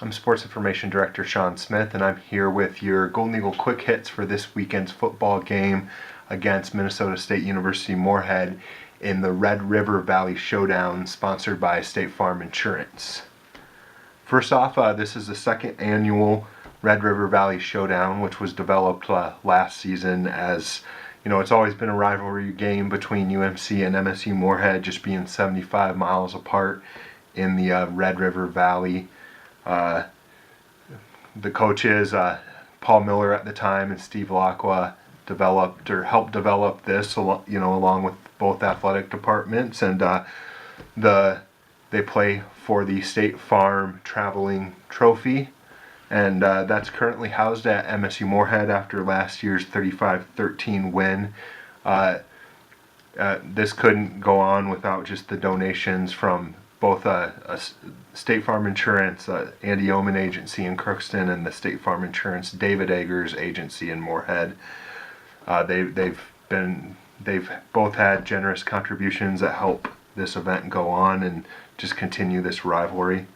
I'm Sports Information Director Shawn Smith, and I'm here with your Golden Eagle quick hits for this weekend's football game against Minnesota State University Moorhead in the River Valley Showdown, sponsored by State Farm Insurance. First off, this is the second annual Red River Valley Showdown, which was developed last season. As you know, it's always been a rivalry game between UMC and MSU Moorhead, just being 75 miles apart in the Red River Valley. The coaches, Paul Miller at the time and Steve Lacqua, helped develop this, along with both athletic departments, and they play for the State Farm Traveling Trophy, and that's currently housed at MSU Moorhead after last year's 35-13 win. This couldn't go on without just the donations from both State Farm Insurance, Andy Oman Agency in Crookston, and the State Farm Insurance David Eggers Agency in Moorhead. They've both had generous contributions that help this event go on and just continue this rivalry.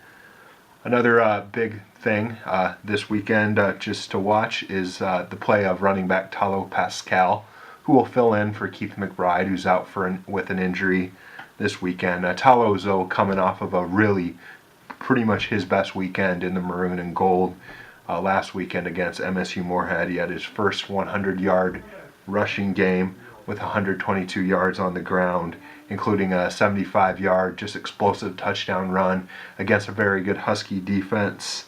Another big thing this weekend just to watch is the play of running back Talo Pascal, who will fill in for Keith McBride, who's out with an injury this weekend. Talo's, though, coming off of a pretty much his best weekend in the maroon and gold last weekend against MSU Moorhead. He had his first 100-yard rushing game with 122 yards on the ground, including a 75-yard just explosive touchdown run against a very good Husky defense.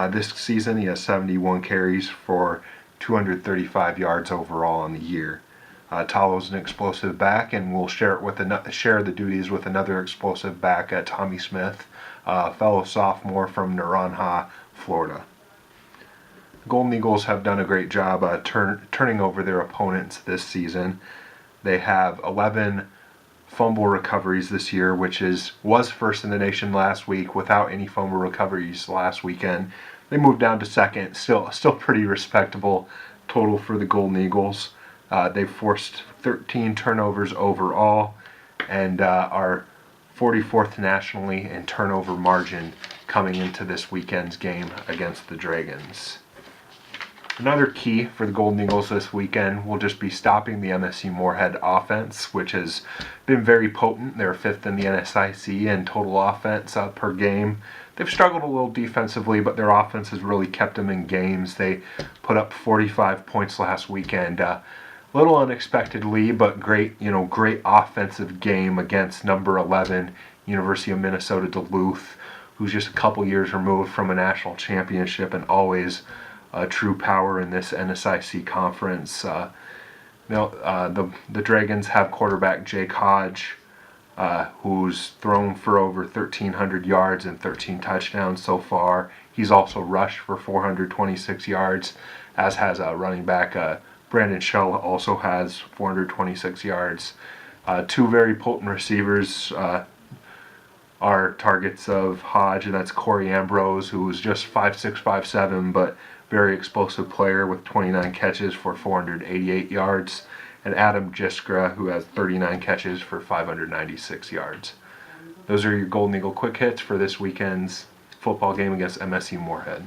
This season he has 71 carries for 235 yards overall on the year. Talo's an explosive back, and will share the duties with another explosive back, Tommy Smith, a fellow sophomore from Naranja, Florida. Golden Eagles have done a great job turning over their opponents this season. They have 11 fumble recoveries this year, which was first in the nation last week without any fumble recoveries last weekend. They moved down to second, still pretty respectable total for the Golden Eagles. They've forced 13 turnovers overall and are 44th nationally in turnover margin coming into this weekend's game against the Dragons. Another key for the Golden Eagles this weekend will just be stopping the MSU Moorhead offense, which has been very potent. They're 5th in the NSIC in total offense per game. They've struggled a little defensively, but their offense has really kept them in games. They put up 45 points last weekend. A little unexpectedly, but great offensive game against number 11 University of Minnesota Duluth, who's just a couple years removed from a national championship and always a true power in this NSIC conference. The Dragons have quarterback Jake Hodge, who's thrown for over 1,300 yards and 13 touchdowns so far. He's also rushed for 426 yards, as has running back Brandon Shell, also has 426 yards. Two very potent receivers are targets of Hodge, and that's Corey Ambrose, who was just 5'6", 5'7", but very explosive player with 29 catches for 488 yards, and Adam Jiskra, who has 39 catches for 596 yards. Those are your Golden Eagle quick hits for this weekend's football game against MSU Moorhead.